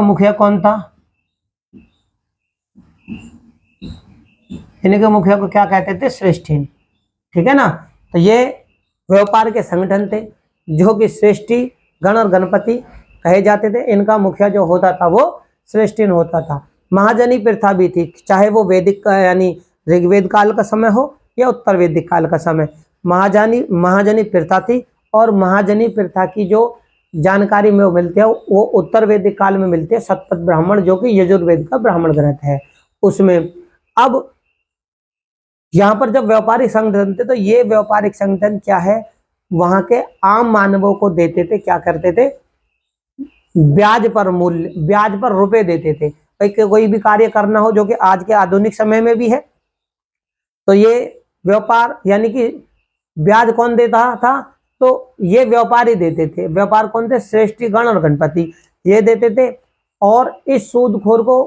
मुखिया कौन था? इनके मुखिया को क्या कहते थे? श्रेष्ठी। ठीक है ना। तो ये व्यापार के संगठन थे जो कि श्रेष्ठी गण और गणपति कहे जाते थे। इनका मुखिया जो होता था वो श्रेष्ठीन होता था। महाजनी प्रथा भी थी, चाहे वो वैदिक यानी ऋग्वेद काल का समय हो या उत्तर वैदिक काल का समय। महाजनी प्रथा थी, और महाजनी प्रथा की जो जानकारी में मिलती है वो उत्तर वैदिक काल में मिलती है। शतपथ ब्राह्मण जो कि यजुर्वेद का ब्राह्मण ग्रंथ है उसमें। अब यहाँ पर जब व्यापारिक संगठन थे तो ये व्यापारिक संगठन क्या है, वहां के आम मानवों को देते थे, क्या करते थे? ब्याज पर रुपए देते थे। कोई भी कार्य करना हो जो कि आज के आधुनिक समय में भी है, तो ये व्यापार यानी कि ब्याज कौन देता था? तो ये व्यापारी देते थे। व्यापार कौन थे? श्रेष्ठी गण और गणपति ये देते थे। और इस सूदखोर को,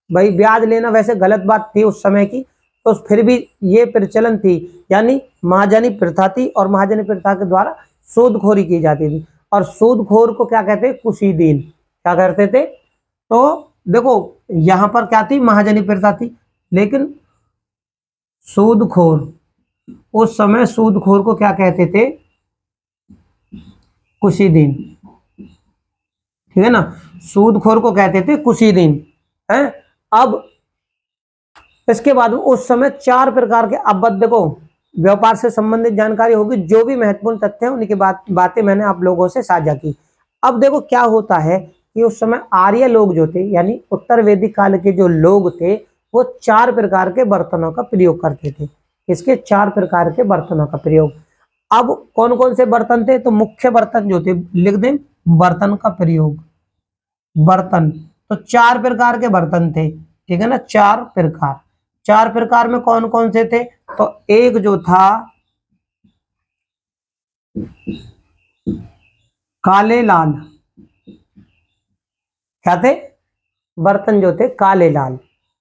भाई ब्याज लेना वैसे गलत बात थी उस समय की, तो फिर भी ये प्रचलन थी, यानी महाजनी प्रथा थी, और महाजनी प्रथा के द्वारा सूदखोरी की जाती थी। और सूदखोर को क्या कहते? कुशीदीन। क्या करते थे? तो देखो यहां पर क्या थी? महाजनी प्रथा थी, लेकिन सूदखोर, उस समय सूदखोर को क्या कहते थे? कुशीदीन। ठीक है ना, सूदखोर को कहते थे कुशीदीन है। अब इसके बाद उस समय 4 प्रकार के, अब देखो व्यापार से संबंधित जानकारी होगी, जो भी महत्वपूर्ण तथ्य है उनकी बातें मैंने आप लोगों से साझा की। अब देखो क्या होता है कि उस समय आर्य लोग जो थे, यानी उत्तर वैदिक काल के जो लोग थे, वो 4 प्रकार के बर्तनों का प्रयोग करते थे। इसके 4 प्रकार के बर्तनों का प्रयोग। अब कौन कौन से बर्तन थे? तो मुख्य बर्तन जो थे, लिख दें बर्तन का प्रयोग। बर्तन तो 4 प्रकार के बर्तन थे। ठीक है ना, 4 प्रकार। 4 प्रकार में कौन कौन से थे? तो एक जो था काले लाल। क्या थे? बर्तन जो थे काले लाल।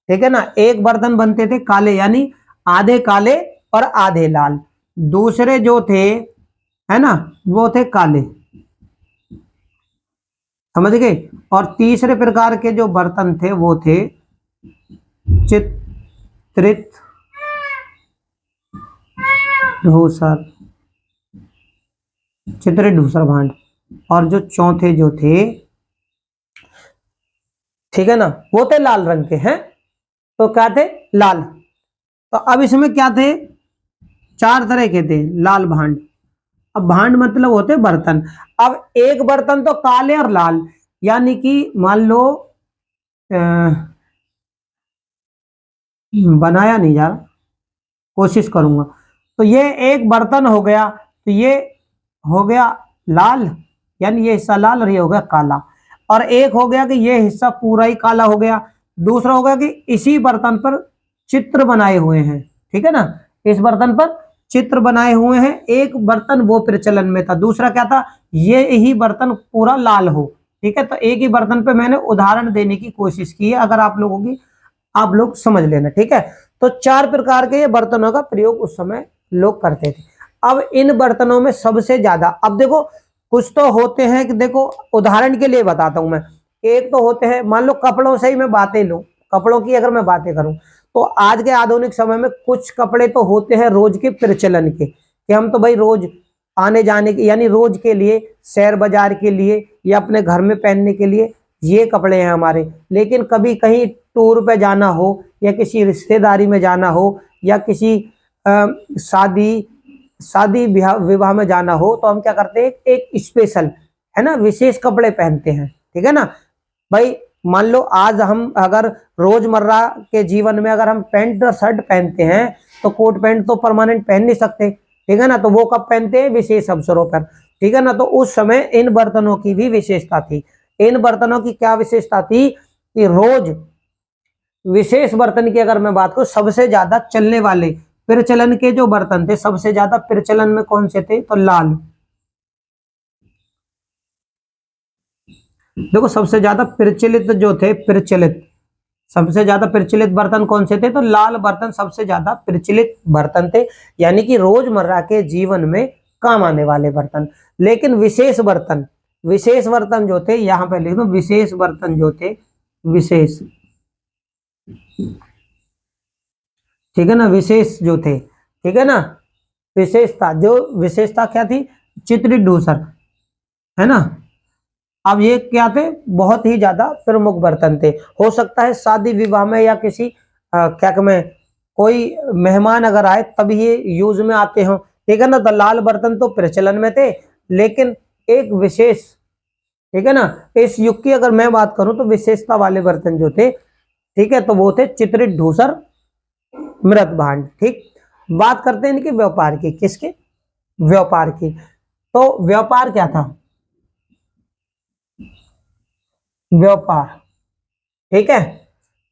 ठीक है ना, एक बर्तन बनते थे काले, यानी आधे काले और आधे लाल। दूसरे जो थे, है ना, वो थे काले, समझ गए। और तीसरे प्रकार के जो बर्तन थे वो थे चित्रित धूसर, चित्रित धूसर भांड। और जो चौथे जो थे, ठीक है ना, वो थे लाल रंग के हैं। तो क्या थे? लाल। तो अब इसमें क्या थे? 4 तरह के थे लाल भांड। अब भांड मतलब होते बर्तन। अब एक बर्तन तो काले और लाल, यानी कि मान लो बनाया नहीं यार, कोशिश करूंगा। तो ये एक बर्तन हो गया, तो ये हो गया लाल, यानी ये हिस्सा लाल और ये हो गया काला। और एक हो गया कि ये हिस्सा पूरा ही काला हो गया। दूसरा हो गया कि इसी बर्तन पर चित्र बनाए हुए हैं। ठीक है ना, इस बर्तन पर चित्र बनाए हुए हैं। एक बर्तन वो प्रचलन में था। दूसरा क्या था? ये ही बर्तन पूरा लाल हो। ठीक है, तो एक ही बर्तन पे मैंने उदाहरण देने की कोशिश की है, अगर आप लोगों की, आप लोग समझ लेना। ठीक है, तो 4 प्रकार के ये बर्तनों का प्रयोग उस समय लोग करते थे। अब इन बर्तनों में सबसे ज्यादा, अब देखो कुछ तो होते हैं कि, देखो उदाहरण के लिए बताता हूं मैं। एक तो होते हैं, मान लो कपड़ों से ही मैं बातें लूं, कपड़ों की अगर मैं बातें करूं, तो आज के आधुनिक समय में कुछ कपड़े तो होते हैं रोज के प्रचलन के, कि हम तो भाई रोज आने जाने के, यानी रोज के लिए, शेयर बाजार के लिए या अपने घर में पहनने के लिए ये कपड़े हैं हमारे। लेकिन कभी कहीं टूर पे जाना हो, या किसी रिश्तेदारी में जाना हो, या किसी शादी विवाह में जाना हो, तो हम क्या करते हैं? एक स्पेशल, है ना, विशेष कपड़े पहनते हैं। ठीक है ना भाई, मान लो आज हम अगर रोजमर्रा के जीवन में अगर हम पैंट और शर्ट पहनते हैं, तो कोट पैंट तो परमानेंट पहन नहीं सकते। ठीक है ना, तो वो कब पहनते हैं? विशेष अवसरों पर। ठीक है ना, तो उस समय इन बर्तनों की भी विशेषता थी। इन बर्तनों की क्या विशेषता थी? कि रोज विशेष बर्तन की अगर मैं बात करूं, सबसे ज्यादा चलने वाले प्रचलन के जो बर्तन थे, सबसे ज्यादा प्रचलन में कौन से थे? तो लाल। देखो सबसे ज्यादा प्रचलित जो थे, सबसे ज्यादा प्रचलित बर्तन कौन से थे? तो लाल बर्तन सबसे ज्यादा प्रचलित बर्तन थे, यानी कि रोजमर्रा के जीवन में काम आने वाले बर्तन। लेकिन विशेष बर्तन जो थे, यहां पे लिख दो विशेष बर्तन जो थे, विशेष, ठीक है ना, विशेष जो थे, ठीक है ना, विशेषता क्या थी, चित्रित धूसर, है ना। अब ये क्या थे, बहुत ही ज्यादा प्रमुख बर्तन थे। हो सकता है शादी विवाह में या किसी क्या कहते, कोई मेहमान अगर आए तब ये यूज में आते हो, ठीक है ना। तो लाल बर्तन तो प्रचलन में थे, लेकिन एक विशेष, ठीक है ना, इस युग की अगर मैं बात करूं तो विशेषता वाले बर्तन जो थे, ठीक है, तो वो थे चित्रित धूसर, मृत भांड। ठीक, बात करते हैं इनके व्यापार की, किसके, व्यापार की। तो व्यापार क्या था, व्यापार, ठीक है।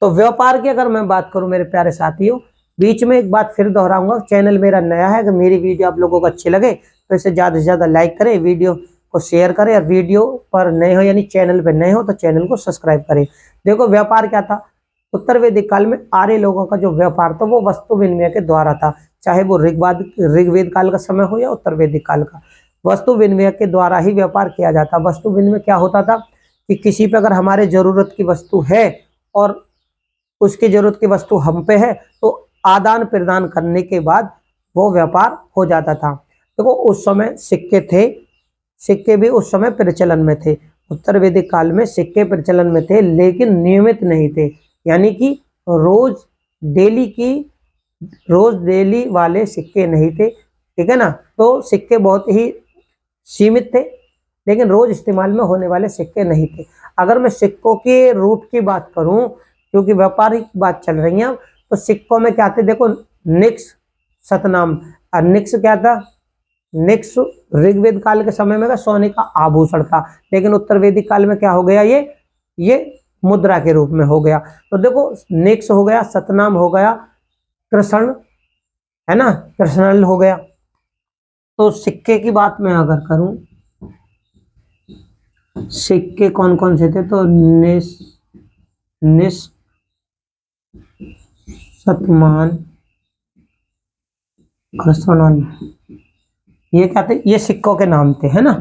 तो व्यापार की अगर मैं बात करूं मेरे प्यारे साथियों, बीच में एक बात फिर दोहराऊंगा, चैनल मेरा नया है, अगर मेरी वीडियो आप लोगों को अच्छी लगे तो इसे ज्यादा से ज्यादा लाइक करें, वीडियो को शेयर करें, और वीडियो पर नए हो यानी चैनल पर नए हो तो चैनल को सब्सक्राइब करें। देखो व्यापार क्या था, उत्तर वैदिक काल में आर्य लोगों का जो व्यापार था वो वस्तु विनिमय के द्वारा था, चाहे वो ऋग्वेद काल का समय हो या उत्तर वैदिक काल का, वस्तु विनिमय के द्वारा ही व्यापार किया जाता। वस्तु विनिमय क्या होता था कि किसी पे अगर हमारे जरूरत की वस्तु है और उसकी जरूरत की वस्तु हम पे है तो आदान प्रदान करने के बाद वो व्यापार हो जाता था। देखो उस समय सिक्के थे, सिक्के भी उस समय प्रचलन में थे, उत्तर वैदिक काल में सिक्के प्रचलन में थे, लेकिन नियमित नहीं थे, यानी कि रोज डेली वाले सिक्के नहीं थे, ठीक है ना। तो सिक्के बहुत ही सीमित थे, लेकिन रोज इस्तेमाल में होने वाले सिक्के नहीं थे। अगर मैं सिक्कों के रूप की बात करूं, क्योंकि व्यापारिक बात चल रही है, तो सिक्कों में क्या थे, देखो निक्स, सतनाम। निक्स क्या था, निक्स ऋग्वेद काल के समय में सोने का आभूषण था, लेकिन उत्तर वैदिक काल में क्या हो गया, ये मुद्रा के रूप में हो गया। तो देखो निक्स हो गया, सतनाम हो गया, कृष्ण, है ना, कृष्णल हो गया। तो सिक्के की बात मैं अगर करूं, सिक्के कौन कौन से थे, तो निस, सतमान, कृष्णल, ये क्या थे, ये सिक्कों के नाम थे, है ना।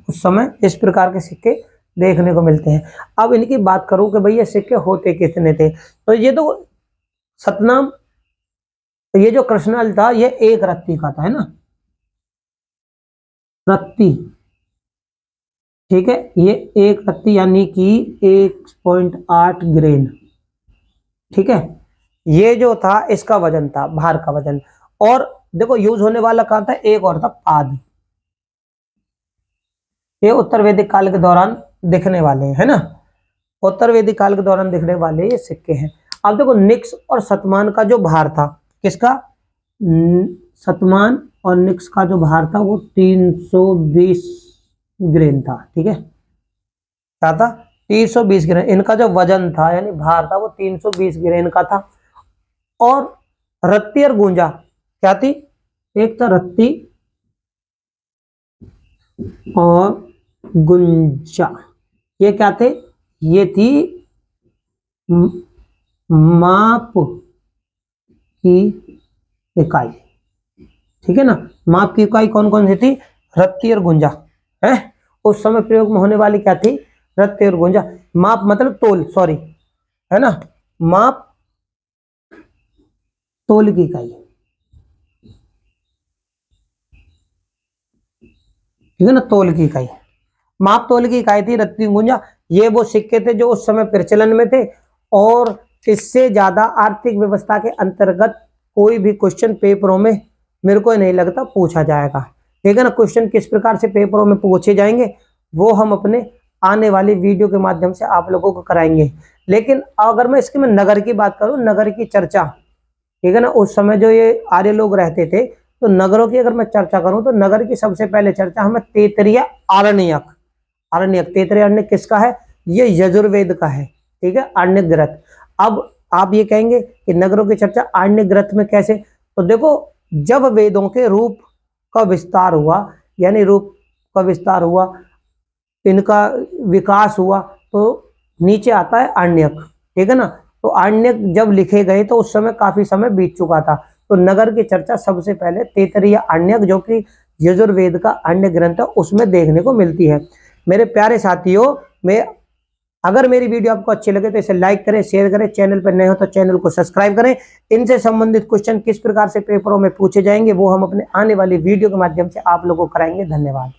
उस समय इस प्रकार के सिक्के देखने को मिलते हैं। अब इनकी बात करूं कि भाई ये सिक्के होते कितने थे, तो ये तो सतनाम, तो ये जो कृष्णल था ये एक रत्ती का था, है ना, रत्ती, ठीक है, ये एक रत्ती यानी कि 1.8 ग्रेन, ठीक है। ये जो था इसका वजन था, भार का वजन। और देखो यूज होने वाला कहां था, एक और था पाद, ये उत्तर वैदिक काल के दौरान दिखने वाले हैं, है ना, उत्तर वैदिक काल के दौरान दिखने वाले ये सिक्के हैं। अब देखो निक्स और सतमान का जो भार था, किसका, सतमान और निक्स का जो भार था वो 320 ग्रेन था, ठीक है, क्या था, 320 ग्रेन। इनका जो वजन था यानी भार था वो 320 ग्रेन का था। और रत्ती और गुंजा क्या थी, एक था रत्ती और गुंजा, ये क्या थे, ये थी माप की इकाई, ठीक है ना। माप की इकाई कौन कौन सी थी, रत्ती और गुंजा, है। उस समय प्रयोग में होने वाली क्या थी, रत्ती और गुंजा। माप मतलब तोल, सॉरी, है ना, माप तोल की इकाई, ठीक है ना, तोल की इकाई, माप तोल की इकाई थी रत्ती गुंजा। ये वो सिक्के थे जो उस समय प्रचलन में थे, और इससे ज्यादा आर्थिक व्यवस्था के अंतर्गत कोई भी क्वेश्चन पेपरों में मेरे को नहीं लगता पूछा जाएगा, ठीक है ना। क्वेश्चन किस प्रकार से पेपरों में पूछे जाएंगे वो हम अपने आने वाली वीडियो के माध्यम से आप लोगों को कराएंगे। लेकिन अगर मैं इसकी नगर की बात करूं, नगर की चर्चा, ठीक है ना, उस समय जो ये आर्य लोग रहते थे, तो नगरों की अगर मैं चर्चा करूं तो नगर की सबसे पहले चर्चा हमें तैतरीय आरण्यक, तैतरीय आरण्यक किसका है, ये यजुर्वेद का है, ठीक है, आरण्यक ग्रंथ। अब आप ये कहेंगे कि नगरों की चर्चा आरण्यक ग्रंथ में कैसे, तो देखो जब वेदों के रूप का विस्तार हुआ, यानी रूप का विस्तार हुआ, इनका विकास हुआ, तो नीचे आता है आरण्यक, ठीक है ना। तो आरण्यक जब लिखे गए तो उस समय काफी समय बीत चुका था, तो नगर की चर्चा सबसे पहले तैतरीय आरण्यक, जो कि यजुर्वेद का अन्य ग्रंथ है उसमें देखने को मिलती है। मेरे प्यारे साथियों, अगर मेरी वीडियो आपको अच्छी लगे तो इसे लाइक करें, शेयर करें, चैनल पर नए हो तो चैनल को सब्सक्राइब करें। इनसे संबंधित क्वेश्चन किस प्रकार से पेपरों में पूछे जाएंगे वो हम अपने आने वाली वीडियो के माध्यम से आप लोगों को कराएंगे। धन्यवाद।